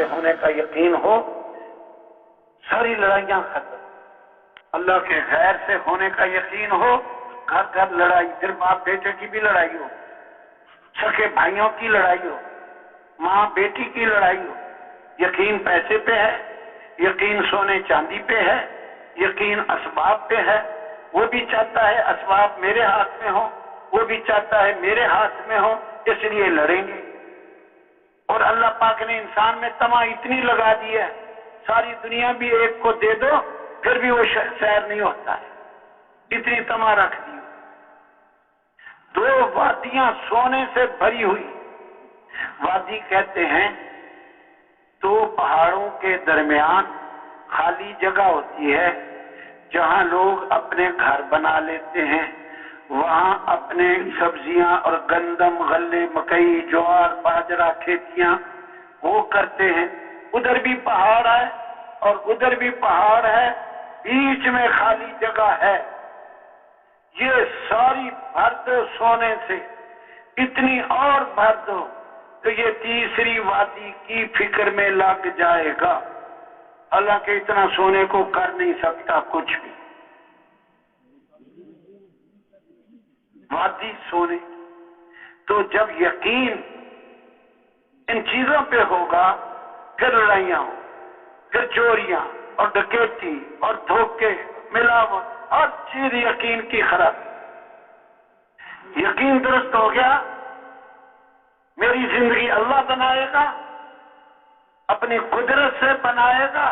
سے ہونے کا یقین ہو، ساری لڑائیاں ختم۔ اللہ کے غیر سے ہونے کا یقین ہو، گھر گھر لڑائی، پھر باپ بیٹے کی بھی لڑائی ہو، سکے بھائیوں کی لڑائی ہو، ماں بیٹی کی لڑائی ہو۔ یقین پیسے پہ ہے، یقین سونے چاندی پہ ہے، یقین اسباب پہ ہے۔ وہ بھی چاہتا ہے اسباب میرے ہاتھ میں ہو، وہ بھی چاہتا ہے میرے ہاتھ میں ہو، اس لیے لڑیں گے۔ اور اللہ پاک نے انسان میں طمع اتنی لگا دی ہے، ساری دنیا بھی ایک کو دے دو پھر بھی وہ سیر نہیں ہوتا ہے، اتنی طمع رکھ دی۔ دو وادیاں سونے سے بھری ہوئی، وادی کہتے ہیں دو پہاڑوں کے درمیان خالی جگہ ہوتی ہے جہاں لوگ اپنے گھر بنا لیتے ہیں، وہاں اپنے سبزیاں اور گندم، غلے، مکئی، جوار، باجرہ کھیتیاں وہ کرتے ہیں۔ ادھر بھی پہاڑ ہے اور ادھر بھی پہاڑ ہے، بیچ میں خالی جگہ ہے۔ یہ ساری بھر دو سونے سے، اتنی اور بھر دو تو یہ تیسری وادی کی فکر میں لگ جائے گا، حالانکہ اتنا سونے کو کر نہیں سکتا کچھ بھی۔ وادی سونے۔ تو جب یقین ان چیزوں پہ ہوگا پھر لڑائیاں ہوں، پھر چوریاں اور ڈکیتی اور دھوکے، ملاوٹ، ہر چیز یقین کی خراب۔ یقین درست ہو گیا، میری زندگی اللہ بنائے گا، اپنی قدرت سے بنائے گا،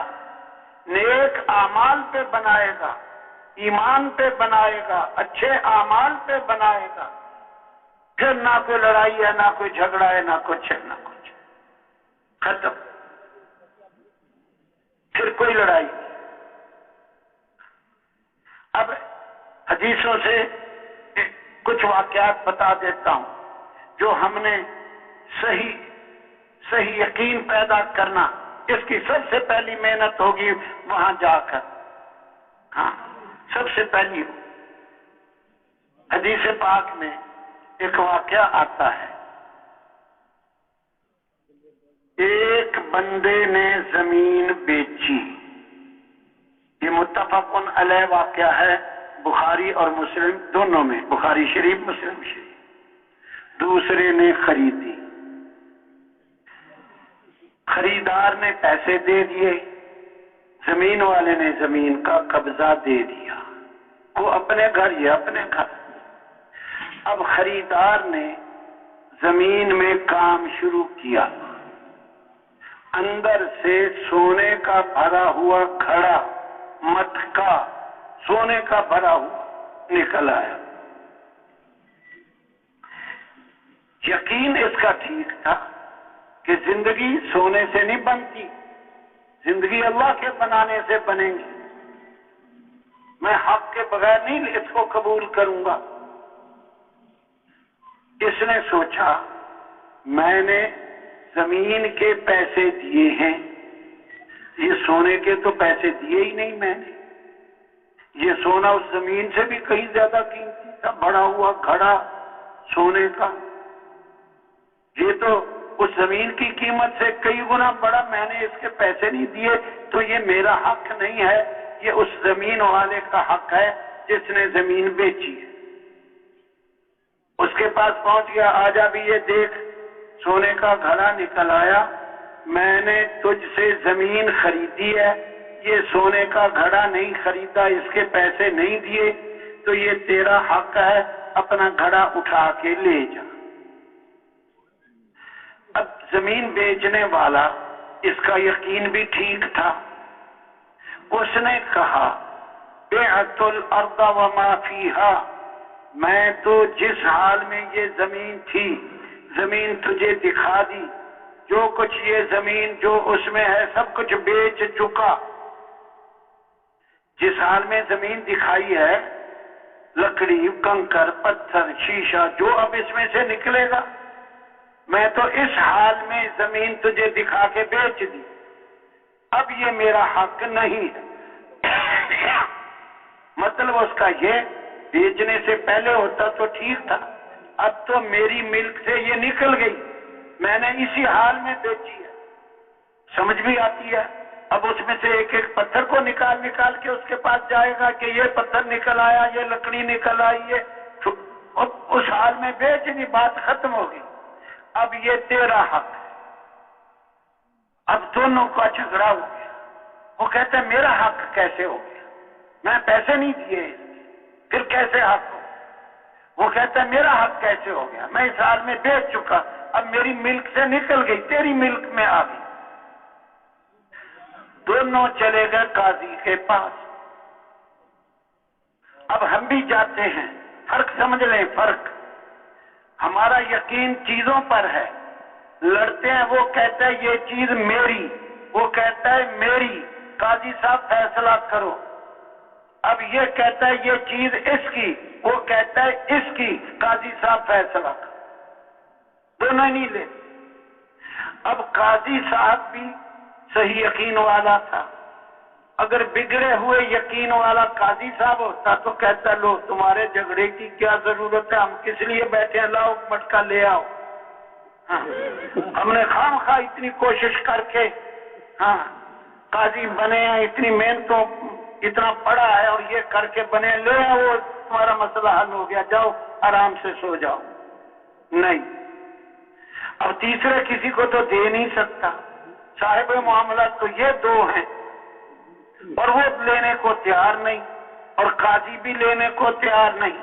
نیک اعمال پہ بنائے گا، ایمان پہ بنائے گا، اچھے اعمال پہ بنائے گا، پھر نہ کوئی لڑائی ہے، نہ کوئی جھگڑا ہے، نہ کچھ ہے، نہ کچھ، ختم، پھر کوئی لڑائی نہیں۔ اب حدیثوں سے کچھ واقعات بتا دیتا ہوں جو ہم نے صحیح یقین پیدا کرنا، اس کی سب سے پہلی محنت ہوگی وہاں جا کر۔ ہاں، سب سے پہلی حدیث پاک میں ایک واقعہ آتا ہے، ایک بندے نے زمین بیچی، یہ متفق علیہ واقعہ ہے، بخاری اور مسلم دونوں میں، بخاری شریف مسلم شریف۔ دوسرے نے خریدی، خریدار نے پیسے دے دیے، زمین والے نے زمین کا قبضہ دے دیا، وہ اپنے گھر، یہ اپنے گھر۔ اب خریدار نے زمین میں کام شروع کیا، اندر سے سونے کا بھرا ہوا گھڑا، مٹکا سونے کا بھرا ہوا نکل آیا۔ یقین اس کا ٹھیک تھا کہ زندگی سونے سے نہیں بنتی، زندگی اللہ کے بنانے سے بنے گی، میں حق کے بغیر نہیں اس کو قبول کروں گا۔ اس نے سوچا میں نے زمین کے پیسے دیے ہیں، یہ سونے کے تو پیسے دیے ہی نہیں میں نے، یہ سونا اس زمین سے بھی کہیں زیادہ قیمتی تھا، بڑا ہوا گھڑا سونے کا، یہ تو اس زمین کی قیمت سے کئی گنا بڑا، میں نے اس کے پیسے نہیں دیے، تو یہ میرا حق نہیں ہے، یہ اس زمین والے کا حق ہے جس نے زمین بیچی ہے۔ اس کے پاس پہنچ گیا، آجا بھی یہ دیکھ، سونے کا گھڑا نکل آیا، میں نے تجھ سے زمین خریدی ہے، یہ سونے کا گھڑا نہیں خریدا، اس کے پیسے نہیں دیے، تو یہ تیرا حق ہے، اپنا گھڑا اٹھا کے لے جا۔ اب زمین بیچنے والا، اس کا یقین بھی ٹھیک تھا، اس نے کہا بعت الارض وما فیہا، میں تو جس حال میں یہ زمین تھی، زمین تجھے دکھا دی، جو کچھ یہ زمین جو اس میں ہے سب کچھ بیچ چکا۔ جس حال میں زمین دکھائی ہے، لکڑی، کنکر، پتھر، شیشہ، جو اب اس میں سے نکلے گا، میں تو اس حال میں زمین تجھے دکھا کے بیچ دی، اب یہ میرا حق نہیں ہے۔ مطلب اس کا یہ، بیچنے سے پہلے ہوتا تو ٹھیک تھا، اب تو میری ملک سے یہ نکل گئی، میں نے اسی حال میں بیچی ہے۔ سمجھ بھی آتی ہے. اب اس میں سے ایک ایک پتھر کو نکال نکال کے اس کے پاس جائے گا کہ یہ پتھر نکل آیا، یہ لکڑی نکل آئی، یہ اس حال میں بیچنی بات ختم ہوگی. اب یہ تیرا حق ہے. اب دونوں کا جھگڑا ہو گیا. وہ کہتا ہے میرا حق کیسے ہو گیا، میں پیسے نہیں دیے، پھر کیسے حق ہو؟ وہ کہتا ہے میرا حق کیسے ہو گیا، میں اس حال میں بیچ چکا، اب میری ملک سے نکل گئی، تیری ملک میں آ گئی. دونوں چلے گئے قاضی کے پاس. اب ہم بھی جاتے ہیں، فرق سمجھ لیں، فرق. ہمارا یقین چیزوں پر ہے، لڑتے ہیں، وہ کہتا ہے یہ چیز میری، وہ کہتا ہے میری، قاضی صاحب فیصلہ کرو. اب یہ کہتا ہے یہ چیز اس کی، وہ کہتا ہے اس کی، قاضی صاحب فیصلہ کرو. دونوں نہیں لے. اب قاضی صاحب بھی صحیح یقین والا تھا. اگر بگڑے ہوئے یقین والا قاضی صاحب ہوتا تو کہتا لو تمہارے جھگڑے کی کیا ضرورت ہے، ہم کس لیے بیٹھے ہیں، لاؤ مٹکا لے آؤ. ہاں ہم نے خام خواہ اتنی کوشش کر کے قاضی بنے ہیں، اتنی محنتوں، اتنا پڑھا ہے اور یہ کر کے بنے، لے آؤ تمہارا مسئلہ حل ہو گیا، جاؤ آرام سے سو جاؤ. نہیں. اب تیسرے کسی کو تو دے نہیں سکتا، صاحب معاملات تو یہ دو ہیں اور وہ لینے کو تیار نہیں اور قاضی بھی لینے کو تیار نہیں.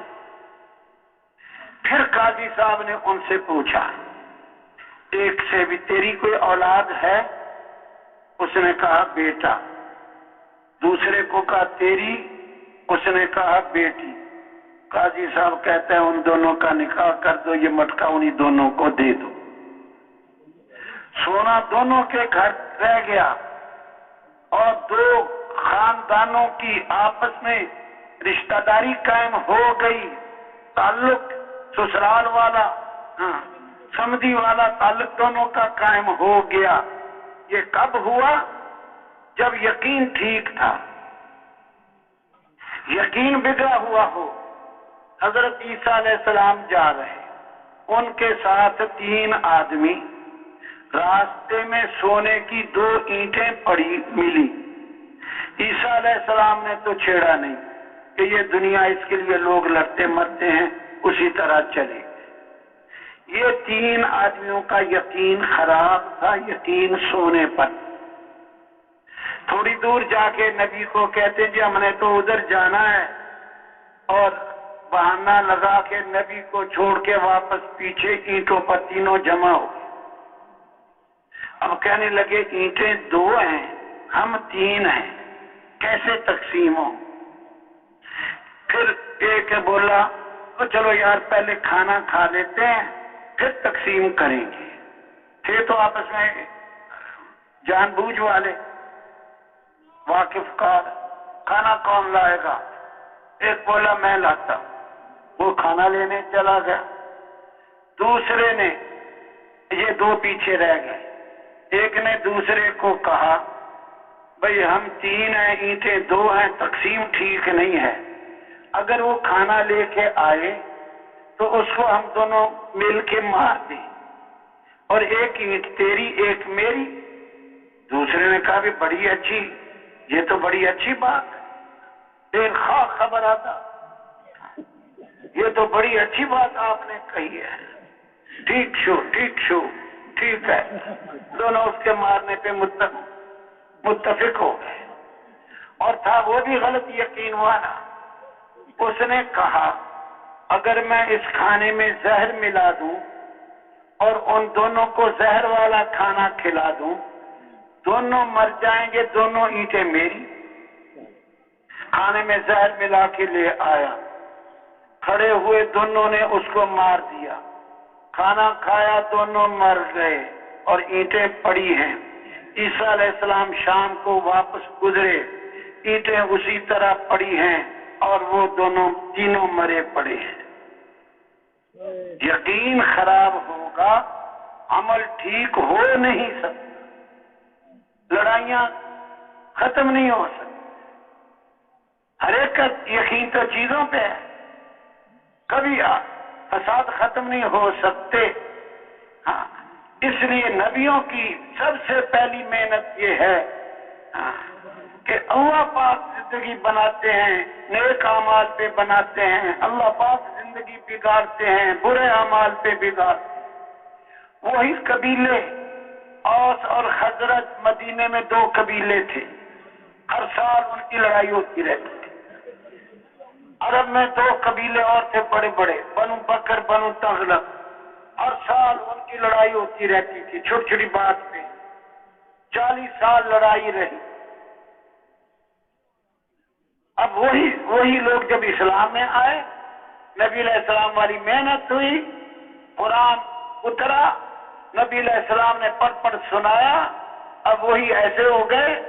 پھر قاضی صاحب نے ان سے پوچھا، ایک سے بھی تیری کوئی اولاد ہے؟ اس نے کہا بیٹا. دوسرے کو کہا تیری؟ اس نے کہا بیٹی. قاضی صاحب کہتے ہیں ان دونوں کا نکاح کر دو، یہ مٹکا انہی دونوں کو دے دو. سونا دونوں کے گھر رہ گیا اور دو خاندانوں کی آپس میں رشتہ داری قائم ہو گئی. تعلق سسرال والا، سمدھی والا تعلق دونوں کا قائم ہو گیا. یہ کب ہوا؟ جب یقین ٹھیک تھا. یقین بگڑا ہوا ہو. حضرت عیسیٰ علیہ السلام جا رہے، ان کے ساتھ 3 آدمی، راستے میں سونے کی 2 اینٹیں پڑی ملی. عیسیٰ علیہ السلام نے تو چھیڑا نہیں کہ یہ دنیا، اس کے لیے لوگ لڑتے مرتے ہیں، اسی طرح چلے گئے. یہ 3 آدمیوں کا یقین خراب تھا، یقین سونے پر. تھوڑی دور جا کے نبی کو کہتے جی ہم نے تو ادھر جانا ہے، اور بہانہ لگا کے نبی کو چھوڑ کے واپس پیچھے اینٹوں پر تینوں جمع ہو گئے. اب کہنے لگے اینٹیں 2 ہیں، ہم 3 ہیں، کیسے تقسیم ہو؟ پھر ایک بولا تو چلو یار پہلے کھانا کھا لیتے ہیں پھر تقسیم کریں گے. تھے تو آپس میں جان بوجھ والے، واقف کار. کھانا کون لائے گا؟ ایک بولا میں لاتا ہوں، وہ کھانا لینے چلا گیا. دوسرے نے، یہ 2 پیچھے رہ گئے. ایک نے دوسرے کو کہا بھئی ہم 3 ہیں، اینٹیں 2 ہیں، تقسیم ٹھیک نہیں ہے. اگر وہ کھانا لے کے آئے تو اس کو ہم دونوں مل کے مار دیں، اور ایک اینٹ تیری ایک میری. دوسرے نے کہا بھی بڑی اچھی، یہ تو بڑی اچھی بات ہے، دیر خواہ خبر آتا، یہ تو بڑی اچھی بات آپ نے کہی ہے. ٹھیک شو ٹھیک ہے. دونوں اس کے مارنے پہ متفق ہو گئے. اور تھا وہ بھی غلط یقین والا. اس نے کہا اگر میں اس کھانے میں زہر ملا دوں اور ان دونوں کو زہر والا کھانا کھلا دوں، دونوں مر جائیں گے، دونوں اینٹیں میری. کھانے میں زہر ملا کے لے آیا، کھڑے ہوئے دونوں نے اس کو مار دیا. کھانا کھایا، دونوں مر گئے اور اینٹیں پڑی ہیں. عیسیٰ علیہ السلام شام کو واپس گزرے، اینٹیں اسی طرح پڑی ہیں اور وہ دونوں تینوں مرے پڑے ہیں. یقین خراب ہوگا، عمل ٹھیک ہو نہیں سکتا، لڑائیاں ختم نہیں ہو سکتی. ہر ایک کا یقین تو چیزوں پہ ہے، کبھی فساد ختم نہیں ہو سکتے. اس لیے نبیوں کی سب سے پہلی محنت یہ ہے کہ اللہ پاک زندگی بناتے ہیں، نیک اعمال پہ بناتے ہیں، اللہ پاک زندگی بگاڑتے ہیں، برے اعمال پہ بگاڑتے ہیں۔ وہی قبیلے اوس اور خزرج، مدینے میں 2 قبیلے تھے، ہر سال ان کی لڑائی ہوتی رہتی تھی۔ عرب میں 2 قبیلے اور تھے بڑے بڑے، بنو بکر، بنو تغلب، ہر سال ان کی لڑائی ہوتی رہتی تھی چھوٹی چھوٹی بات پہ، 40 سال لڑائی رہی۔ اب وہی لوگ جب اسلام میں آئے، نبی علیہ السلام والی محنت ہوئی، قرآن اترا، نبی علیہ السلام نے پڑھ سنایا، اب وہی ایسے ہو گئے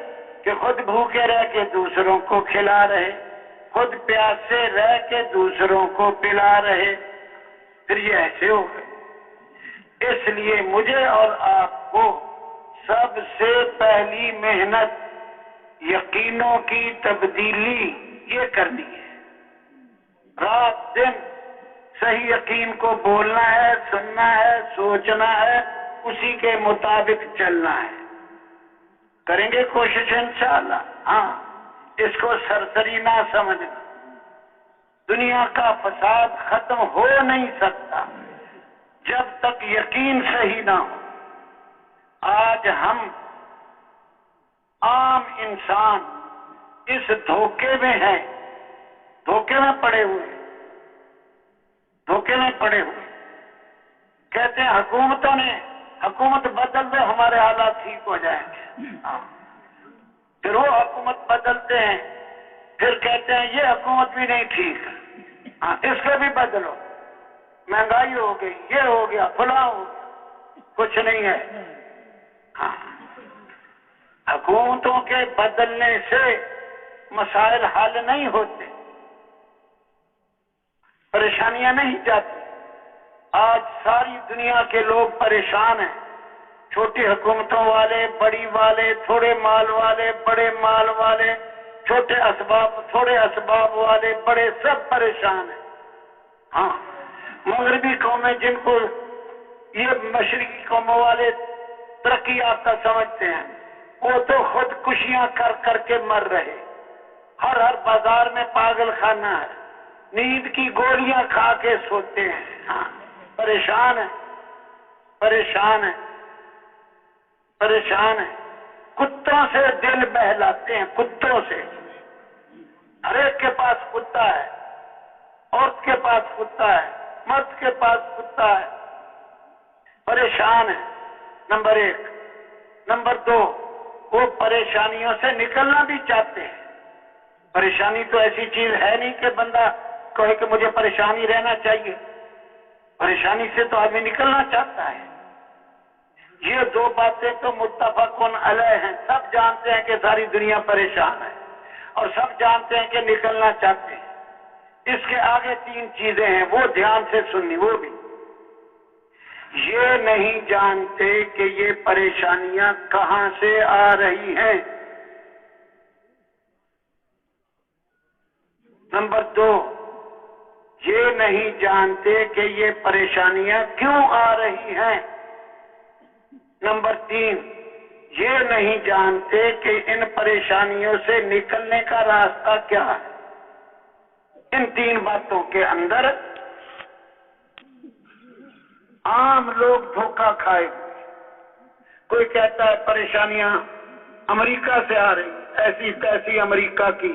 کہ خود بھوکے رہ کے دوسروں کو کھلا رہے، خود پیاسے رہ کے دوسروں کو پلا رہے، پھر یہ ایسے ہو گئے۔ اس لیے مجھے اور آپ کو سب سے پہلی محنت یقینوں کی تبدیلی یہ کرنی ہے، رات دن صحیح یقین کو بولنا ہے، سننا ہے، سوچنا ہے، اسی کے مطابق چلنا ہے۔ کریں گے کوشش انشاءاللہ؟ ہاں، اس کو سرسری نہ سمجھنا، دنیا کا فساد ختم ہو نہیں سکتا جب تک یقین صحیح نہ ہو۔ آج ہم عام انسان اس دھوکے میں ہیں، دھوکے میں پڑے ہوئے، دھوکے میں پڑے ہوئے، کہتے ہیں حکومت بدل دے ہمارے حالات ٹھیک ہو جائیں گے، پھر وہ حکومت بدلتے ہیں، پھر کہتے ہیں یہ حکومت بھی نہیں ٹھیک، اس کو بھی بدلو، مہنگائی ہو گئی، یہ ہو گیا، فلاں ہو گیا، کچھ نہیں ہے۔ حکومتوں کے بدلنے سے مسائل حل نہیں ہوتے، پریشانیاں نہیں جاتی۔ آج ساری دنیا کے لوگ پریشان ہیں، چھوٹی حکومتوں والے، بڑی والے، تھوڑے مال والے، بڑے مال والے، چھوٹے اسباب، تھوڑے اسباب والے، بڑے، سب پریشان ہیں۔ ہاں، مغربی قومیں جن کو یہ مشرقی قوموں والے ترقی یافتہ سمجھتے ہیں، وہ تو خودکشیاں کر کر کے مر رہے، ہر بازار میں پاگل خانہ ہے، نیند کی گولیاں کھا کے سوتے ہیں، ہاں، پریشان ہیں، پریشان ہیں، پریشان ہیں، کتوں سے دل بہلاتے ہیں، کتوں سے، ہر ایک کے پاس کتا ہے، عورت کے پاس کتا ہے، مرد کے پاس کتا ہے، پریشان ہے، نمبر 1۔ نمبر 2، وہ پریشانیوں سے نکلنا بھی چاہتے ہیں۔ پریشانی تو ایسی چیز ہے نہیں کہ بندہ کہے کہ مجھے پریشانی رہنا چاہیے، پریشانی سے تو آدمی نکلنا چاہتا ہے۔ یہ 2 باتیں تو متفقن علیہ ہیں، سب جانتے ہیں کہ ساری دنیا پریشان ہے، اور سب جانتے ہیں کہ نکلنا چاہتے ہیں۔ اس کے آگے 3 چیزیں ہیں، وہ دھیان سے سننی، وہ بھی یہ نہیں جانتے کہ یہ پریشانیاں کہاں سے آ رہی ہیں۔ نمبر 2، یہ نہیں جانتے کہ یہ پریشانیاں کیوں آ رہی ہیں۔ نمبر 3، یہ نہیں جانتے کہ ان پریشانیوں سے نکلنے کا راستہ کیا ہے۔ ان 3 باتوں کے اندر عام لوگ دھوکہ کھائے ہوئے۔ کوئی کہتا ہے پریشانیاں امریکہ سے آ رہی، ایسی تیسی امریکہ کی،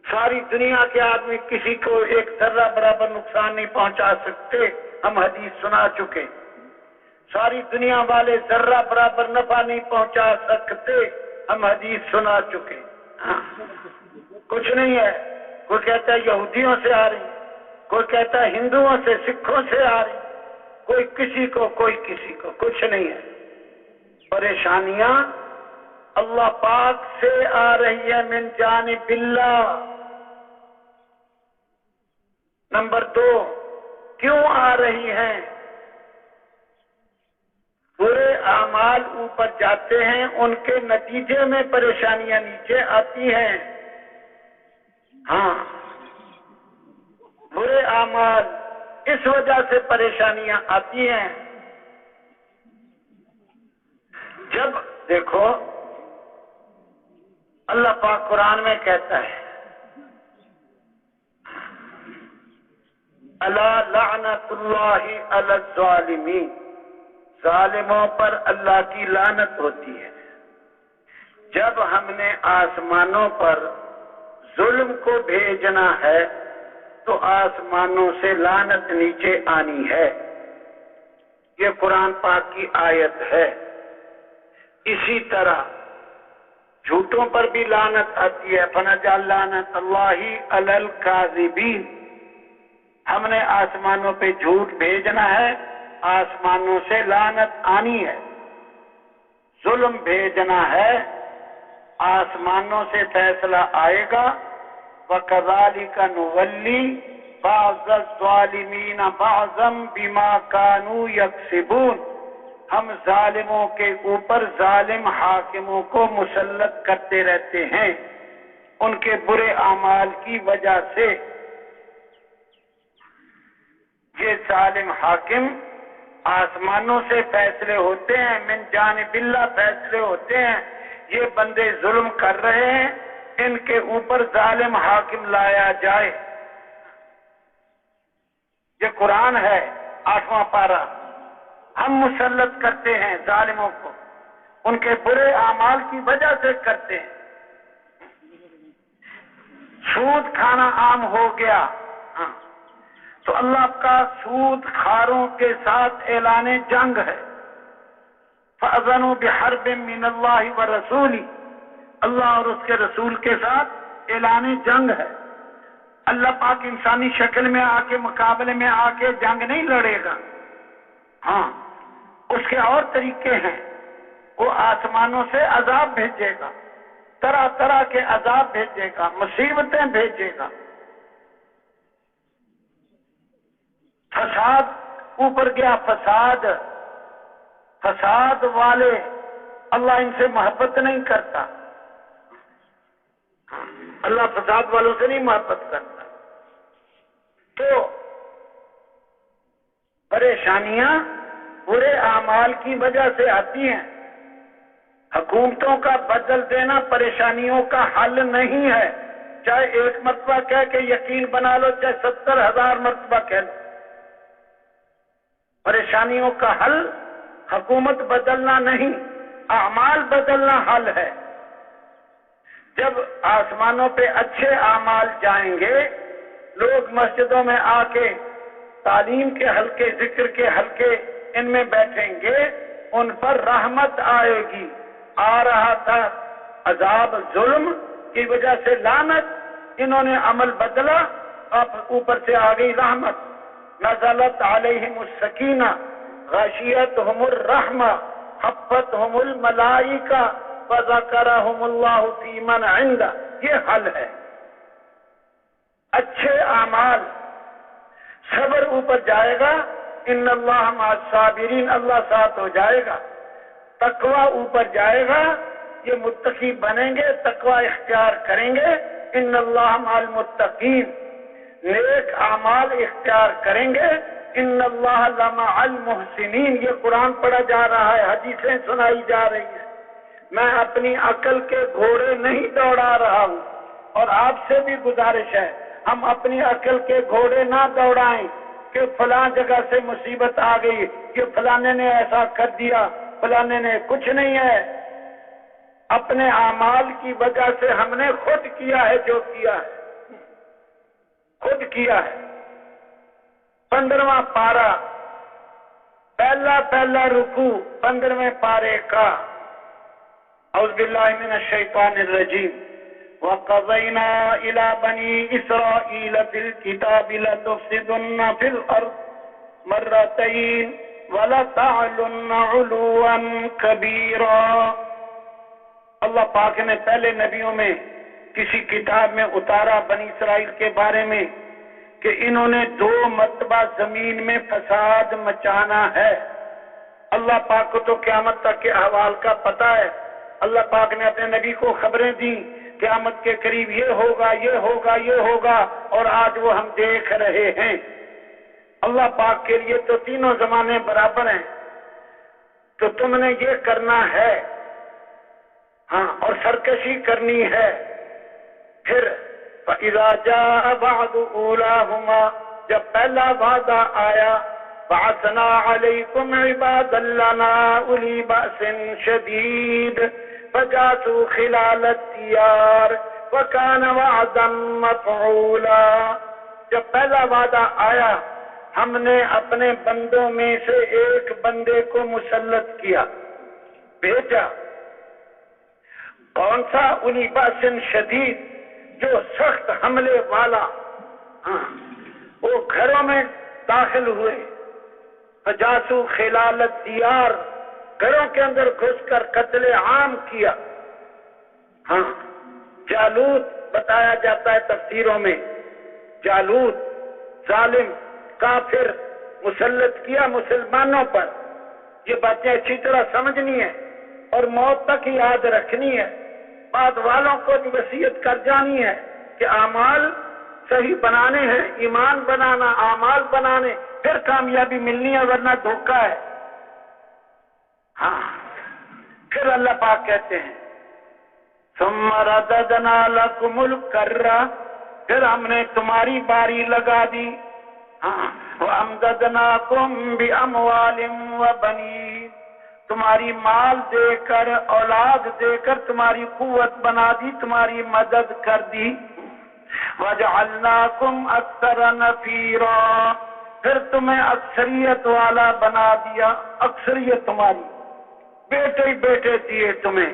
ساری دنیا کے آدمی کسی کو ایک ذرہ برابر نقصان نہیں پہنچا سکتے، ہم حدیث سنا چکے۔ ساری دنیا والے ذرہ برابر نفع نہیں پہنچا سکتے، ہم حدیث سنا چکے۔ کچھ نہیں ہے، کوئی کہتا ہے یہودیوں سے آ رہی، کوئی کہتا ہے ہندوؤں سے، سکھوں سے آ رہی، کوئی کسی کو، کوئی کسی کو، کچھ نہیں ہے۔ پریشانیاں اللہ پاک سے آ رہی ہے، من جانب اللہ۔ نمبر 2، کیوں آ رہی ہیں؟ برے اعمال اوپر جاتے ہیں، ان کے نتیجے میں پریشانیاں نیچے آتی ہیں۔ ہاں، برے اعمال، اس وجہ سے پریشانیاں آتی ہیں۔ جب دیکھو اللہ پاک قرآن میں کہتا ہے الا لعنت اللہ علی الظالمین، ظالموں پر اللہ کی لعنت ہوتی ہے۔ جب ہم نے آسمانوں پر ظلم کو بھیجنا ہے تو آسمانوں سے لعنت نیچے آنی ہے، یہ قرآن پاک کی آیت ہے۔ اسی طرح جھوٹوں پر بھی لعنت آتی ہے، فنجعل لعنت اللہ علی الکاذبین، ہم نے آسمانوں پہ جھوٹ بھیجنا ہے، آسمانوں سے لعنت آنی ہے۔ ظلم بھیجنا ہے، آسمانوں سے فیصلہ آئے گا۔ وَكَذَلِكَ نُوَلِّي بَعْضَ الظَّالِمِينَ بَعْضًا بِمَا كَانُوا يَكْسِبُونَ، ہم ظالموں کے اوپر ظالم حاکموں کو مسلط کرتے رہتے ہیں ان کے برے اعمال کی وجہ سے۔ یہ ظالم حاکم آسمانوں سے فیصلے ہوتے ہیں، من جانب اللہ فیصلے ہوتے ہیں، یہ بندے ظلم کر رہے ہیں، ان کے اوپر ظالم حاکم لایا جائے۔ یہ قرآن ہے 8واں پارہ، ہم مسلط کرتے ہیں ظالموں کو، ان کے برے اعمال کی وجہ سے کرتے ہیں۔ سود کھانا عام ہو گیا، تو اللہ کا سود خاروں کے ساتھ اعلان جنگ ہے۔ فَأَذَنُوا بِحَرْبٍ مِّنَ اللَّهِ وَرَسُولِهِ، اللہ اور اس کے رسول کے ساتھ اعلان جنگ ہے۔ اللہ پاک انسانی شکل میں آ کے مقابلے میں آ کے جنگ نہیں لڑے گا، ہاں اس کے اور طریقے ہیں، وہ آسمانوں سے عذاب بھیجے گا، طرح طرح کے عذاب بھیجے گا، مصیبتیں بھیجے گا، فساد اوپر گیا، فساد والے اللہ ان سے محبت نہیں کرتا، اللہ فساد والوں سے نہیں محبت کرتا۔ تو پریشانیاں برے اعمال کی وجہ سے آتی ہیں۔ حکومتوں کا بدل دینا پریشانیوں کا حل نہیں ہے، چاہے ایک مرتبہ کہہ کے یقین بنا لو، چاہے 70,000 مرتبہ کہہ لو، پریشانیوں کا حل حکومت بدلنا نہیں، اعمال بدلنا حل ہے۔ جب آسمانوں پہ اچھے اعمال جائیں گے، لوگ مسجدوں میں آ کے تعلیم کے حلقے، ذکر کے حلقے ان میں بیٹھیں گے، ان پر رحمت آئے گی۔ آ رہا تھا عذاب ظلم کی وجہ سے لعنت، انہوں نے عمل بدلا، اب اوپر سے آ گئی رحمت۔ نزلت علیہم السکینہ غشیتہم الرحمہ حفتہم الملائکہ وذکرہم اللہ فی من عندہ، یہ حل ہے۔ اچھے اعمال، صبر اوپر جائے گا، ان اللہ مع الصابرین، اللہ ساتھ ہو جائے گا۔ تقوی اوپر جائے گا، یہ متقی بنیں گے، تقوی اختیار کریں گے، ان اللہ مع المتقین، نیک اعمال اختیار کریں گے، ان اللہ لمع المحسنین، یہ قرآن پڑھا جا رہا ہے، حدیثیں سنائی جا رہی ہیں۔ میں اپنی عقل کے گھوڑے نہیں دوڑا رہا ہوں، اور آپ سے بھی گزارش ہے ہم اپنی عقل کے گھوڑے نہ دوڑائیں کہ فلاں جگہ سے مصیبت آ گئی، کہ فلانے نے ایسا کر دیا، فلانے نے، کچھ نہیں ہے، اپنے اعمال کی وجہ سے ہم نے خود کیا ہے جو کیا ہے، خود کیا ہے۔ 15واں پارہ، پہلا رکوع 15ویں پارے کا، اعوذ باللہ من الشیطان الرجیم۔ وَقَضَيْنَا إِلَى بَنِي إِسْرَائِيلَ فِي الْكِتَابِ لَتُفْسِدُنَّ فِي الْأَرْضِ مَرَّتَيْنِ وَلَتَعْلُنَّ عُلُوًّا كَبِيرًا۔ اللہ پاک نے پہلے نبیوں میں کسی کتاب میں اتارا بنی اسرائیل کے بارے میں کہ انہوں نے 2 مرتبہ زمین میں فساد مچانا ہے۔ اللہ پاک کو تو قیامت تک کے احوال کا پتہ ہے، اللہ پاک نے اپنے نبی کو خبریں دی قیامت کے قریب یہ ہوگا، یہ ہوگا، یہ ہوگا، اور آج وہ ہم دیکھ رہے ہیں۔ اللہ پاک کے لیے تو تینوں زمانے برابر ہیں، تو تم نے یہ کرنا ہے سرکشی کرنی ہے. پھر فَإِذَا جَاءَ بَعْدُ أُولَاهُمَا جب پہلا وعدہ آیا بَعَثْنَا عَلَيْكُمْ عِبَادًا لَنَا أُولِي بَأْسٍ شَدِيدٍ فَجَاسُوا خِلَالَ الدِّيَارِ وَكَانَ وَعْدًا مَفْعُولًا. جب پہلا وعدہ آیا ہم نے اپنے بندوں میں سے ایک بندے کو مسلط کیا، بھیجا. کون سا؟ اولی باسن شدید، جو سخت حملے والا. وہ گھروں میں داخل ہوئے. فجاسو خلال الدیار، گھروں کے اندر گھس کر قتل عام کیا. جالوت بتایا جاتا ہے تفسیروں میں، جالوت ظالم کافر مسلط کیا مسلمانوں پر. یہ باتیں اچھی طرح سمجھنی ہے اور موت تک یاد رکھنی ہے. بعد والوں کو بھی وصیت کر جانی ہے کہ اعمال صحیح بنانے ہیں، ایمان بنانا، اعمال بنانے، پھر کامیابی ملنی ہے، ورنہ دھوکہ ہے. پھر اللہ پاک کہتے ہیں ثم رددنا لکم الکرہ، پھر ہم نے تمہاری باری لگا دی. وَأَمْدَدْنَاكُمْ بِأَمْوَالٍ وَبَنِينَ، تمہاری مال دے کر، اولاد دے کر تمہاری قوت بنا دی، تمہاری مدد کر دی. وَجَعَلْنَاكُمْ أَكْثَرَ نَفِيرًا، پھر تمہیں اکثریت والا بنا دیا. اکثریت تمہاری، بیٹے ہی بیٹے دیے تمہیں.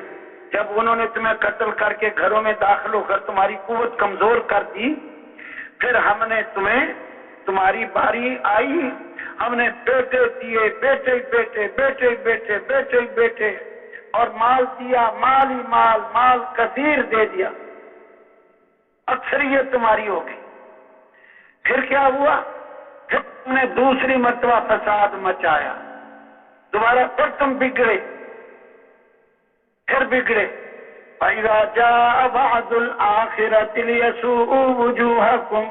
جب انہوں نے تمہیں قتل کر کے گھروں میں داخل ہو کر تمہاری قوت کمزور کر دی، پھر ہم نے تمہیں، تمہاری باری آئی، ہم نے بیٹے دیے، بیٹے بیٹے بیٹے بیٹے بیٹے بیٹے، اور مال دیا، مال ہی مال، مال کثیر دے دیا. اکثریت تمہاری ہو گئی. پھر کیا ہوا؟ پھر تم نے دوسری مرتبہ فساد مچایا. دوبارہ پھر تم بگڑے، پھر بگڑے. فَإِذَا جَاءَ وَعْدُ الْآخِرَةِ لِيَسُوءُوا وُجُوهَكُمْ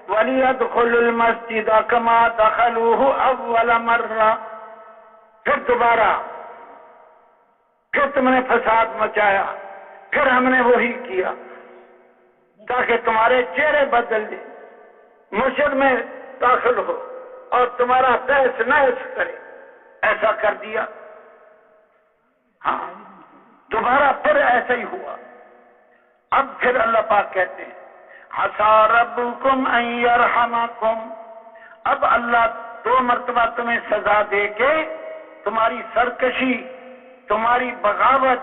وَلِيَدْخُلُوا الْمَسْجِدَ كَمَا دَخَلُوهُ أَوَّلَ مَرَّةٍ. پھر دوبارہ، پھر تم نے فساد مچایا، پھر ہم نے وہی کیا تاکہ تمہارے چہرے بدل دیں، مسجد میں داخل ہو اور تمہارا تحس نحس کرے. ایسا کر دیا. دوبارہ پھر ایسا ہی ہوا. اب پھر اللہ پاک کہتے ہیں عَسَىٰ رَبُّكُمْ أَن يَرْحَمَكُمْ، اب اللہ 2 مرتبہ تمہیں سزا دے کے تمہاری سرکشی، تمہاری بغاوت،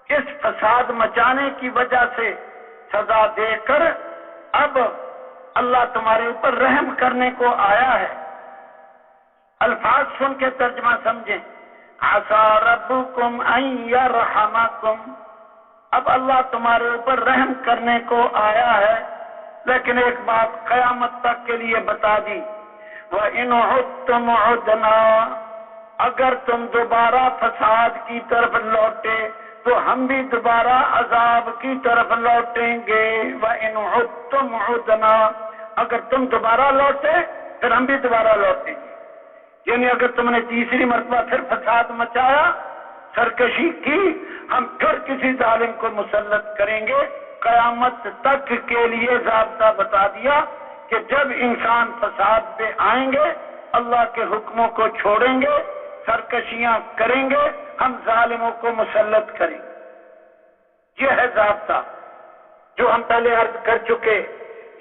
اس فساد مچانے کی وجہ سے سزا دے کر اب اللہ تمہارے اوپر رحم کرنے کو آیا ہے. الفاظ سن کے ترجمہ سمجھیں. عَسَىٰ رَبُّكُمْ أَن يَرْحَمَكُمْ، اب اللہ تمہارے اوپر رحم کرنے کو آیا ہے. لیکن ایک بات قیامت تک کے لیے بتا دی، وَإِنْ عُدْتُمْ عُدْنَا، اگر تم دوبارہ فساد کی طرف لوٹے تو ہم بھی دوبارہ عذاب کی طرف لوٹیں گے. وَإِنْ عُدْتُمْ عُدْنَا، اگر تم دوبارہ لوٹے پھر ہم بھی دوبارہ لوٹیں گے. یعنی اگر تم نے تیسری مرتبہ پھر فساد مچایا، سرکشی کی، ہم پھر کسی ظالم کو مسلط کریں گے. قیامت تک کے لیے ضابطہ بتا دیا کہ جب انسان فساد پہ آئیں گے، اللہ کے حکموں کو چھوڑیں گے، سرکشیاں کریں گے، ہم ظالموں کو مسلط کریں گے. یہ ہے ضابطہ جو ہم پہلے عرض کر چکے.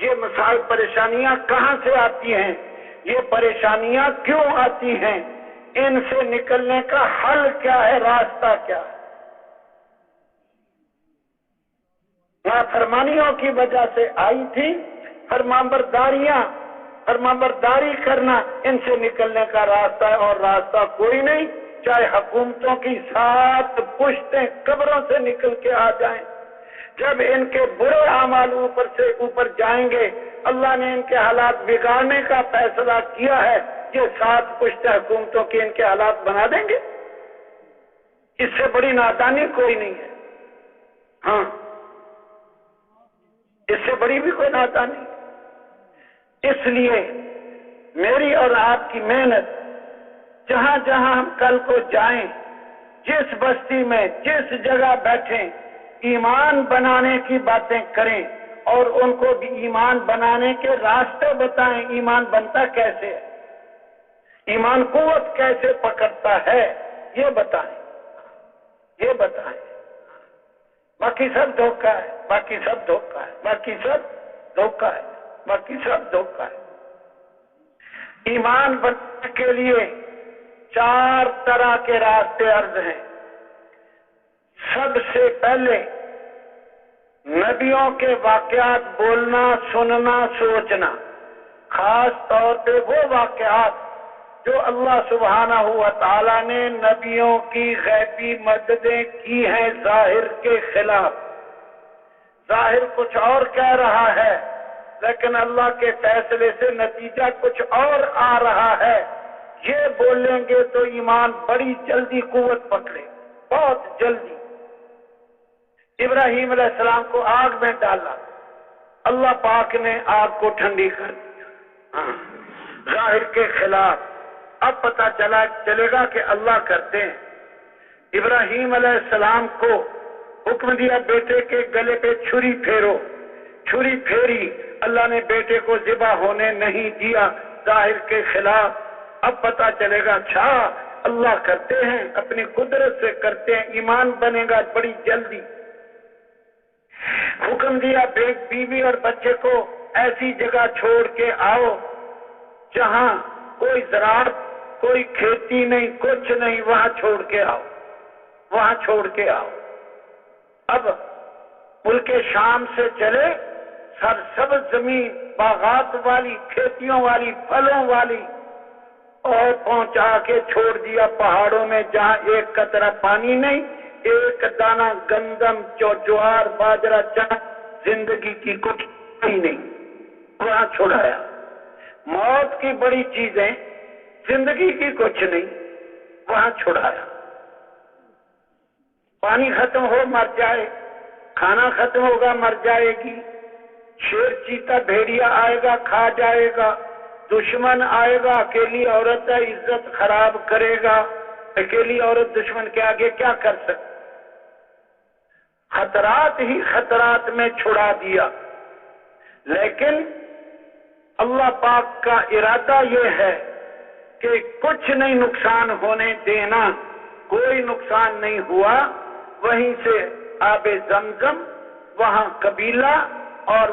یہ مسائل پریشانیاں کہاں سے آتی ہیں، یہ پریشانیاں کیوں آتی ہیں، ان سے نکلنے کا حل کیا ہے، راستہ کیا ہے. نافرمانیوں کی وجہ سے آئی تھی، فرمانبرداریاں، فرمانبرداری کرنا ان سے نکلنے کا راستہ ہے، اور راستہ کوئی نہیں. چاہے حکومتوں کی 7 پشتیں قبروں سے نکل کے آ جائیں، جب ان کے برے اعمال اوپر سے اوپر جائیں گے، اللہ نے ان کے حالات بگاڑنے کا فیصلہ کیا ہے، یہ 7 پشتیں حکومتوں کے ان کے حالات بنا دیں گے. اس سے بڑی نادانی کوئی نہیں ہے. اس سے بڑی بھی کوئی نادانی. اس لیے میری اور آپ کی محنت، جہاں جہاں ہم کل کو جائیں، جس بستی میں، جس جگہ بیٹھیں، ایمان بنانے کی باتیں کریں اور ان کو بھی ایمان بنانے کے راستے بتائیں. ایمان بنتا کیسے ہے, ایمان قوت کیسے پکڑتا ہے, یہ بتائیں, یہ بتائیں. باقی سب دھوکہ ہے, باقی سب دھوکہ ہے, باقی سب دھوکہ ہے, باقی سب دھوکہ ہے. ایمان بنانے کے لیے 4 طرح کے راستے عرض ہیں. سب سے پہلے نبیوں کے واقعات بولنا, سننا, سوچنا, خاص طور پہ وہ واقعات جو اللہ سبحانہ و تعالیٰ نے نبیوں کی غیبی مددیں کی ہیں ظاہر کے خلاف. ظاہر کچھ اور کہہ رہا ہے لیکن اللہ کے فیصلے سے نتیجہ کچھ اور آ رہا ہے. یہ بولیں گے تو ایمان بڑی جلدی قوت پکڑے, بہت جلدی. ابراہیم علیہ السلام کو آگ میں ڈالا, اللہ پاک نے آگ کو ٹھنڈی کر دیا, ظاہر کے خلاف. اب پتہ چلے گا کہ اللہ کرتے ہیں. ابراہیم علیہ السلام کو حکم دیا بیٹے کے گلے پہ چھری پھیرو, چھری پھیری, اللہ نے بیٹے کو ذبح ہونے نہیں دیا ظاہر کے خلاف. اب پتہ چلے گا اچھا اللہ کرتے ہیں, اپنی قدرت سے کرتے ہیں, ایمان بنے گا بڑی جلدی. حکم دیا بیوی اور بچے کو ایسی جگہ چھوڑ کے آؤ جہاں کوئی زراعت, کوئی کھیتی نہیں, کچھ نہیں, وہاں چھوڑ کے آؤ, وہاں چھوڑ کے آؤ. اب ملک شام سے چلے, سرسبز زمین, باغات والی, کھیتیوں والی, پھلوں والی, اور پہنچا کے چھوڑ دیا پہاڑوں میں جہاں ایک قطرہ پانی نہیں, ایک دانہ گندم, جوار, باجرہ, چنا, زندگی کی کچھ ہی نہیں, وہاں چھوڑایا. موت کی بڑی چیزیں, زندگی کی کچھ نہیں, وہاں چھوڑایا. پانی ختم ہو مر جائے, کھانا ختم ہوگا مر جائے گی, شیر چیتا بھیڑیا آئے گا کھا جائے گا, دشمن آئے گا, اکیلی عورت ہے عزت خراب کرے گا, اکیلی عورت دشمن کے آگے کیا کر سکتی. خطرات ہی خطرات میں چھڑا دیا. لیکن اللہ پاک کا ارادہ یہ ہے کہ کچھ نہیں نقصان ہونے دینا, کوئی نقصان نہیں ہوا. وہیں سے آب زمزم, وہاں قبیلہ, اور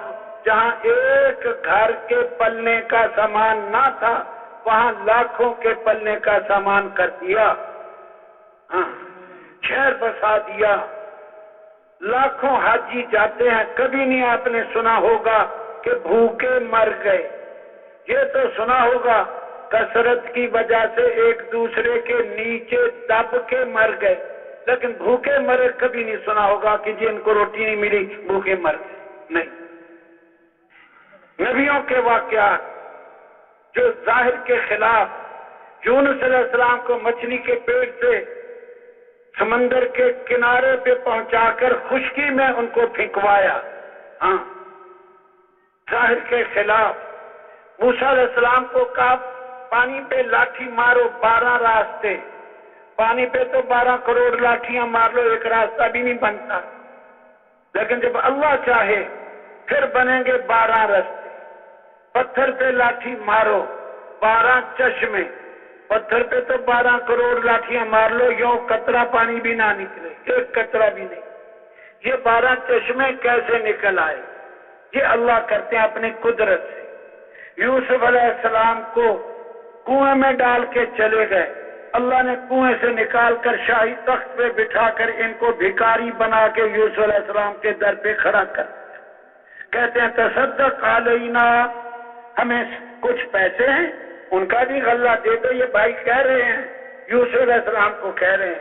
جہاں ایک گھر کے پلنے کا سامان نہ تھا وہاں لاکھوں کے پلنے کا سامان کر دیا, شہر بسا دیا. لاکھوں حاجی جاتے ہیں, کبھی نہیں آپ نے سنا ہوگا کہ بھوکے مر گئے. یہ تو سنا ہوگا کثرت کی وجہ سے ایک دوسرے کے نیچے دب کے مر گئے, لیکن بھوکے مرے کبھی نہیں سنا ہوگا کہ جن کو روٹی نہیں ملی بھوکے مر گئے. نہیں. نبیوں کے واقعات جو ظاہر کے خلاف, یونس علیہ السلام کو مچھلی کے پیٹ سے سمندر کے کنارے پہ پہنچا کر خشکی میں ان کو پھینکوایا, ظاہر کے خلاف. موسیٰ علیہ السلام کو کہا پانی پہ لاٹھی مارو, 12 راستے, پانی پہ تو 12 کروڑ لاٹھیاں مار لو, ایک راستہ بھی نہیں بنتا. لیکن جب اللہ چاہے پھر بنیں گے 12 راستے. پتھر پہ لاٹھی مارو, 12 چشمے, پتھر پہ تو 12 کروڑ لاٹھیاں مار لو, یوں قطرہ پانی بھی نہ نکلے, ایک قطرہ بھی نہیں. یہ 12 چشمے کیسے نکل آئے؟ یہ اللہ کرتے ہیں اپنی قدرت سے. یوسف علیہ السلام کو کنویں میں ڈال کے چلے گئے, اللہ نے کنویں سے نکال کر شاہی تخت پہ بٹھا کر ان کو بھکاری بنا کے یوسف علیہ السلام کے در پہ کھڑا کر دیا. کہتے ہیں تصدق علینا, ہمیں کچھ پیسے ہیں, ان کا بھی غلہ دے دو. یہ بھائی کہہ رہے ہیں, یوسف علیہ السلام کو کہہ رہے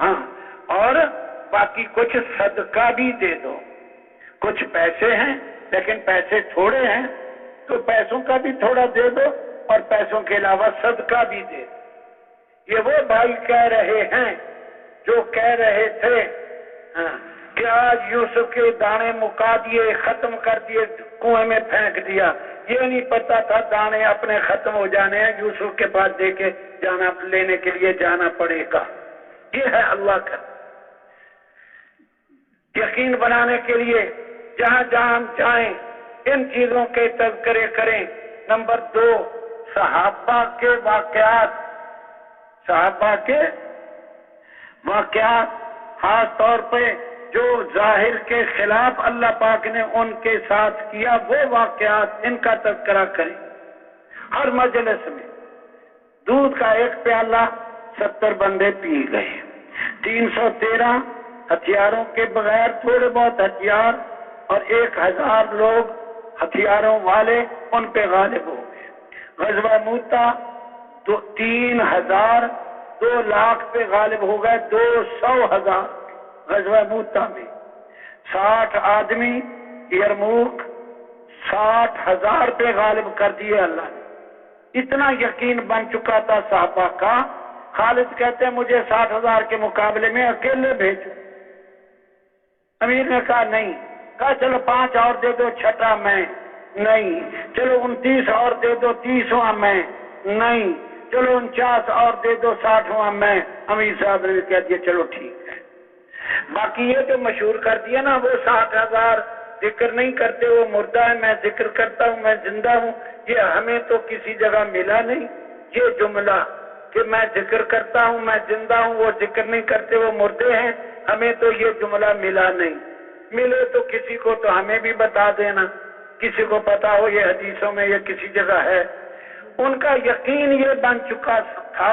ہیں, اور باقی کچھ صدقہ بھی دے دو. کچھ پیسے ہیں لیکن پیسے تھوڑے ہیں, تو پیسوں کا بھی تھوڑا دے دو اور پیسوں کے علاوہ صدقہ بھی دے دو. یہ وہ بھائی کہہ رہے ہیں جو کہہ رہے تھے کہ آج یوسف کے دانے مکا دیے, ختم کر دیے, کنویں میں پھینک دیا. یہ نہیں پتا تھا دانے اپنے ختم ہو جانے ہیں, یوسف کے پاس دے کے جانا, لینے کے لیے جانا پڑے گا. یہ ہے اللہ کا. یقین بنانے کے لیے جہاں جہاں ہم چاہیں ان چیزوں کے تذکرے کریں۔ نمبر 2، صحابہ کے واقعات، صحابہ کے واقعات، خاص طور پہ جو ظاہر کے خلاف اللہ پاک نے ان کے ساتھ کیا وہ واقعات، ان کا تذکرہ کریں۔ ہر مجلس میں دودھ کا ایک پیالہ 70 بندے پی گئے، 313 ہتھیاروں کے بغیر، تھوڑے بہت ہتھیار، اور 1000 لوگ ہتھیاروں والے ان پہ غالب ہو گئے۔ غزوہ موتا 3000 2 لاکھ پہ غالب ہو گئے، 200,000 غزوہ موتا میں، 60 آدمی یرموک 60,000 پہ غالب کر دیے اللہ نے۔ اتنا یقین بن چکا تھا صحابہ کا، خالد کہتے ہیں مجھے 60,000 کے مقابلے میں اکیلے بھیجو۔ امیر نے کہا نہیں، کہا چلو 5 اور دے دو، چھٹا میں نہیں، چلو 29 اور دے دو، 30واں میں نہیں، چلو 49 اور دے دو، 60واں میں۔ امیر صاحب نے کہہ دیا چلو ٹھیک ہے۔ باقی یہ جو مشہور کر دیا نا، وہ 60,000 ذکر نہیں کرتے، وہ مردہ ہے، میں ذکر کرتا ہوں، میں زندہ ہوں، یہ ہمیں تو کسی جگہ ملا نہیں۔ یہ جملہ کہ میں ذکر کرتا ہوں، میں زندہ ہوں، وہ ذکر نہیں کرتے، وہ مردے ہیں، ہمیں تو یہ جملہ ملا نہیں۔ ملے تو کسی کو تو ہمیں بھی بتا دینا، کسی کو پتا ہو یہ حدیثوں میں یہ کسی جگہ ہے۔ ان کا یقین یہ بن چکا تھا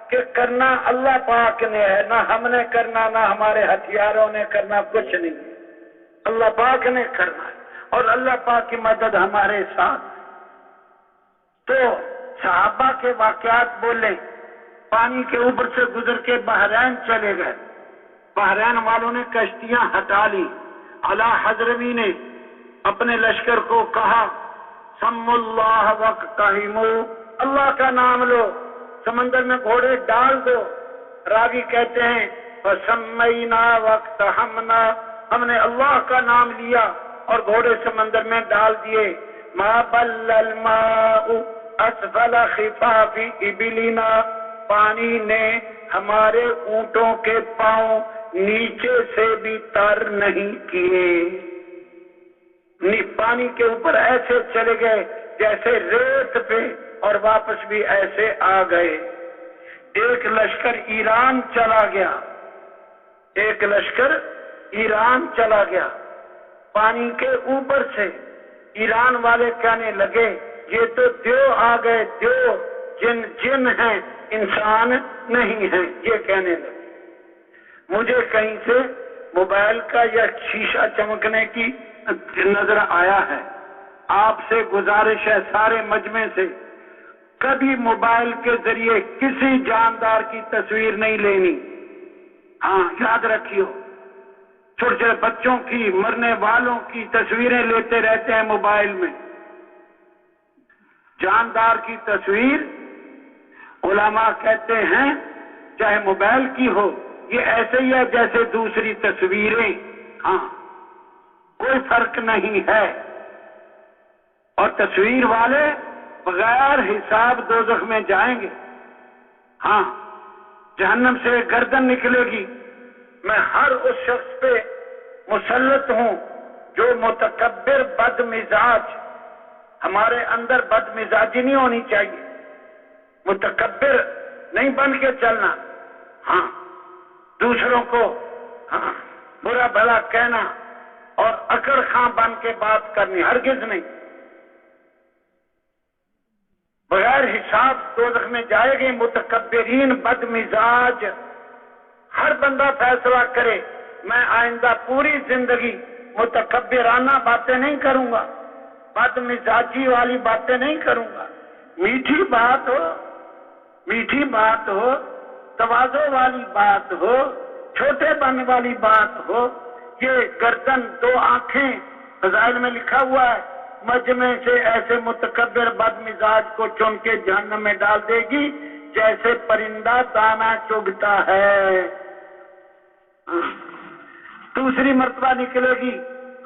کہ کرنا اللہ پاک نے ہے، نہ ہم نے کرنا، نہ ہمارے ہتھیاروں نے کرنا، کچھ نہیں، اللہ پاک نے کرنا ہے، اور اللہ پاک کی مدد ہمارے ساتھ۔ تو صحابہ کے واقعات بولے، پانی کے اوپر سے گزر کے بحرین چلے گئے، بحرین والوں نے کشتیاں ہٹا لی، اعلیٰ حضرمی نے اپنے لشکر کو کہا سم اللہ وقتہمو، اللہ کا نام لو، سمندر میں گھوڑے ڈال دو۔ راوی کہتے ہیں فسمینا وقتہمنا، ہم نے اللہ کا نام لیا اور گھوڑے سمندر میں ڈال دیے۔ ما بل الماء اسفل خفاف ابلنا، پانی نے ہمارے اونٹوں کے پاؤں نیچے سے بھی تر نہیں کیے، پانی کے اوپر ایسے چلے گئے جیسے ریت پہ، اور واپس بھی ایسے آ گئے۔ ایک لشکر ایران چلا گیا، ایک لشکر ایران چلا گیا پانی کے اوپر سے۔ ایران والے کہنے لگے یہ تو دیو آ گئے، دیو جن ہیں، انسان نہیں ہیں، یہ کہنے لگے۔ مجھے کہیں سے موبائل کا یا شیشہ چمکنے کی نظر آیا ہے، آپ سے گزارش ہے سارے مجمع سے، کبھی موبائل کے ذریعے کسی جاندار کی تصویر نہیں لینی۔ ہاں یاد رکھیو، چھوٹے چھوٹے بچوں کی، مرنے والوں کی تصویریں لیتے رہتے ہیں موبائل میں۔ جاندار کی تصویر علماء کہتے ہیں چاہے موبائل کی ہو، یہ ایسے ہی ہے جیسے دوسری تصویریں، ہاں کوئی فرق نہیں ہے۔ اور تصویر والے بغیر حساب دوزخ میں جائیں گے، ہاں جہنم سے گردن نکلے گی۔ میں ہر اس شخص پہ مسلط ہوں جو متکبر بد مزاج، ہمارے اندر بد مزاجی نہیں ہونی چاہیے، متکبر نہیں بن کے چلنا، ہاں دوسروں کو ہاں برا بھلا کہنا اور اکڑ خاں بن کے بات کرنی ہرگز نہیں۔ بغیر حساب دوزخ میں جائے گے متکبرین بد مزاج۔ ہر بندہ فیصلہ کرے میں آئندہ پوری زندگی متکبرانہ باتیں نہیں کروں گا، بد مزاجی والی باتیں نہیں کروں گا، میٹھی بات ہو، میٹھی بات ہو، تواضع والی بات ہو، چھوٹے بننے والی بات ہو۔ یہ گردن دو آنکھیں فضائل میں لکھا ہوا ہے، مجمع سے ایسے متکبر بد مزاج کو چن کے جہنم میں ڈال دے گی جیسے پرندہ دانہ چگتا ہے۔ دوسری مرتبہ نکلے گی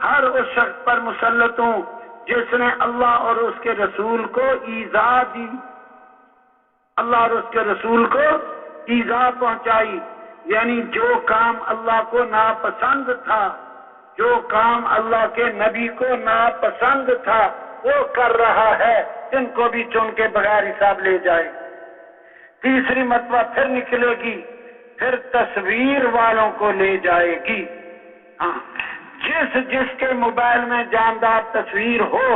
ہر اس شخص پر مسلط ہوں جس نے اللہ اور اس کے رسول کو ایذا دی، اللہ اور اس کے رسول کو ایذا پہنچائی، یعنی جو کام اللہ کو ناپسند تھا جو کام اللہ کے نبی کو ناپسند تھا وہ کر رہا ہے، ان کو بھی چن کے بغیر حساب لے جائے۔ تیسری مرتبہ پھر نکلے گی، پھر تصویر والوں کو لے جائے گی۔ جس کے موبائل میں جاندار تصویر ہو،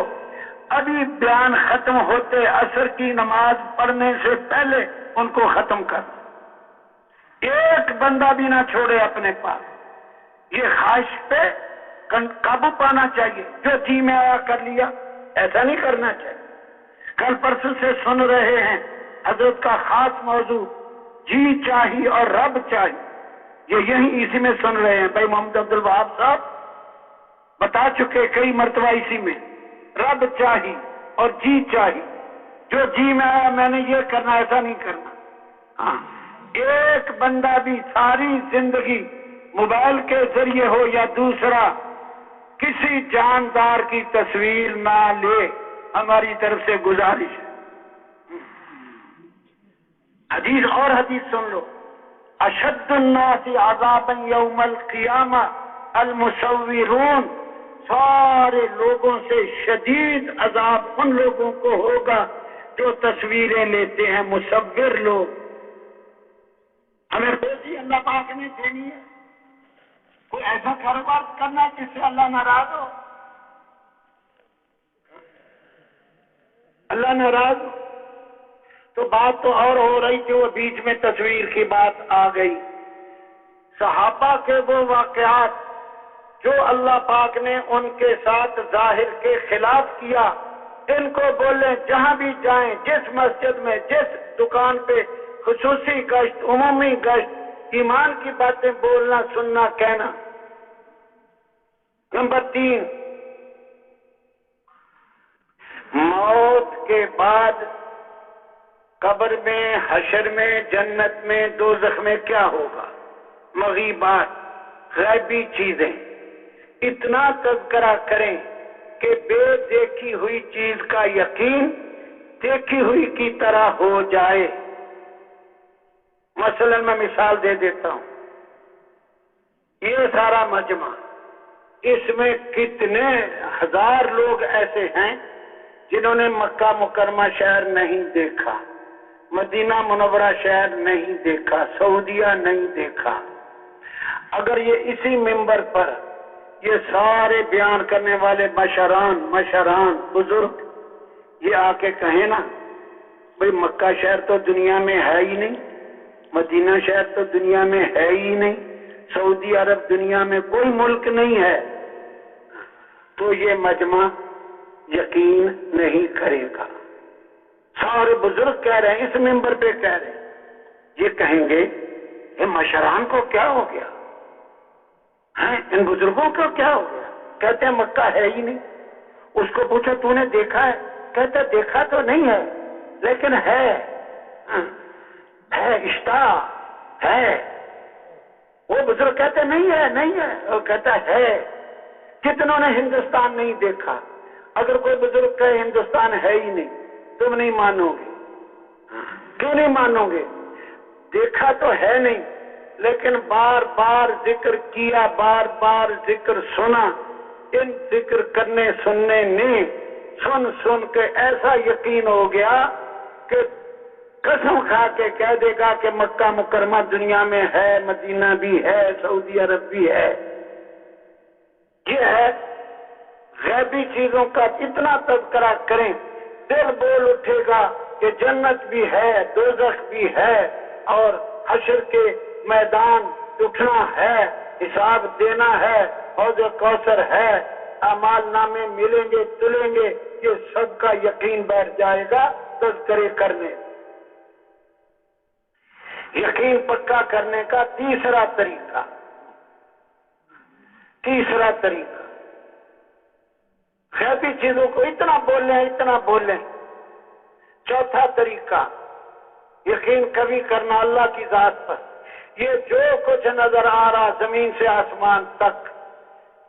ابھی بیان ختم ہوتے عصر کی نماز پڑھنے سے پہلے ان کو ختم کر، ایک بندہ بھی نہ چھوڑے اپنے پاس۔ یہ خواہش پہ قابو پانا چاہیے، جو جی میں آیا کر لیا، ایسا نہیں کرنا چاہیے۔ کل پرسوں سے سن رہے ہیں حضرت کا خاص موضوع جی چاہیے اور رب چاہیے، یہی اسی میں سن رہے ہیں۔ بھائی محمد عبد الوہاب صاحب بتا چکے کئی مرتبہ اسی میں، رب چاہیے اور جی چاہیے، جو جی میں آیا میں نے یہ کرنا، ایسا نہیں کرنا۔ ایک بندہ بھی ساری زندگی موبائل کے ذریعے ہو یا دوسرا کسی جاندار کی تصویر نہ لے، ہماری طرف سے گزارش ہے۔ حدیث اور حدیث سن لو، اشد الناس عذابا یوم القیامہ المصورون، سارے لوگوں سے شدید عذاب ان لوگوں کو ہوگا جو تصویریں لیتے ہیں، مصور لوگ۔ ہمیں روزی اللہ پاک نے دینی ہے، کوئی ایسا کاروبار کرنا جس سے اللہ ناراض ہو، اللہ ناراض ہو۔ تو بات تو اور ہو رہی تھی، وہ بیچ میں تصویر کی بات آ گئی۔ صحابہ کے وہ واقعات جو اللہ پاک نے ان کے ساتھ ظاہر کے خلاف کیا، ان کو بولیں جہاں بھی جائیں، جس مسجد میں، جس دکان پہ، خصوصی گشت، عمومی گشت، ایمان کی باتیں بولنا، سننا، کہنا۔ نمبر 3، موت کے بعد قبر میں، حشر میں، جنت میں، دوزخ میں کیا ہوگا؟ مغیبات، غیبی چیزیں، اتنا تذکرہ کریں کہ بے دیکھی ہوئی چیز کا یقین دیکھی ہوئی کی طرح ہو جائے۔ مثلا میں مثال دے دیتا ہوں، یہ سارا مجمع، اس میں کتنے ہزار لوگ ایسے ہیں جنہوں نے مکہ مکرمہ شہر نہیں دیکھا، مدینہ منورہ شہر نہیں دیکھا، سعودیہ نہیں دیکھا۔ اگر یہ اسی منبر پر یہ سارے بیان کرنے والے مشران بزرگ یہ آ کے کہیں نا، بھئی مکہ شہر تو دنیا میں ہے ہی نہیں، مدینہ شہر تو دنیا میں ہے ہی نہیں، سعودی عرب دنیا میں کوئی ملک نہیں ہے، تو یہ مجمع یقین نہیں کرے گا۔ سارے بزرگ کہہ رہے ہیں، اس منبر پہ کہہ رہے ہیں، یہ کہیں گے یہ مشران کو کیا ہو گیا، ان بزرگوں کو کیا ہو گیا؟ کہتے ہیں مکہ ہے ہی نہیں۔ اس کو پوچھو تو نے دیکھا ہے؟ کہتے ہیں دیکھا تو نہیں ہے لیکن ہے اشتہا ہے۔ وہ بزرگ کہتے ہیں نہیں ہے، وہ کہتا ہے۔ کتنوں نے ہندوستان نہیں دیکھا؟ اگر کوئی بزرگ کہے ہندوستان ہے ہی نہیں، تم نہیں مانو گے۔ کیوں نہیں مانو گے؟ دیکھا تو ہے نہیں لیکن بار بار ذکر کیا، بار بار ذکر سنا، ان ذکر کرنے سننے نے سن کے ایسا یقین ہو گیا کہ قسم کھا کے کہہ دے گا کہ مکہ مکرمہ دنیا میں ہے، مدینہ بھی ہے، سعودی عرب بھی ہے۔ یہ ہے غیبی چیزوں کا اتنا تذکرہ کریں، دل بول اٹھے گا کہ جنت بھی ہے، دوزخ بھی ہے، اور حشر کے میدان اٹھنا ہے، حساب دینا ہے، حوض کوثر ہے، اعمال نامے ملیں گے، تلیں گے، یہ سب کا یقین بیٹھ جائے گا تذکرے کرنے۔ یقین پکا کرنے کا تیسرا طریقہ، غیبی چیزوں کو اتنا بولیں۔ چوتھا طریقہ، یقین کبھی کرنا اللہ کی ذات پر۔ یہ جو کچھ نظر آ رہا زمین سے آسمان تک،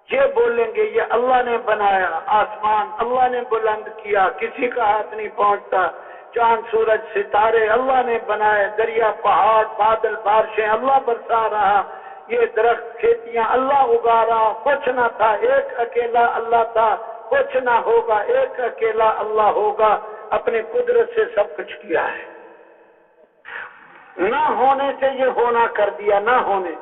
یہ بولیں گے یہ اللہ نے بنایا، آسمان اللہ نے بلند کیا، کسی کا ہاتھ نہیں پہنچتا، چاند سورج ستارے اللہ نے بنائے، دریا پہاڑ بادل بارشیں اللہ برسا رہا، یہ درخت کھیتیاں اللہ اگا رہا، کچھ نہ تھا، ایک اکیلا اللہ تھا، کچھ نہ ہوگا، ایک اکیلا اللہ ہوگا، اپنے قدرت سے سب کچھ کیا ہے، نہ ہونے سے یہ ہونا کر دیا، نہ ہونے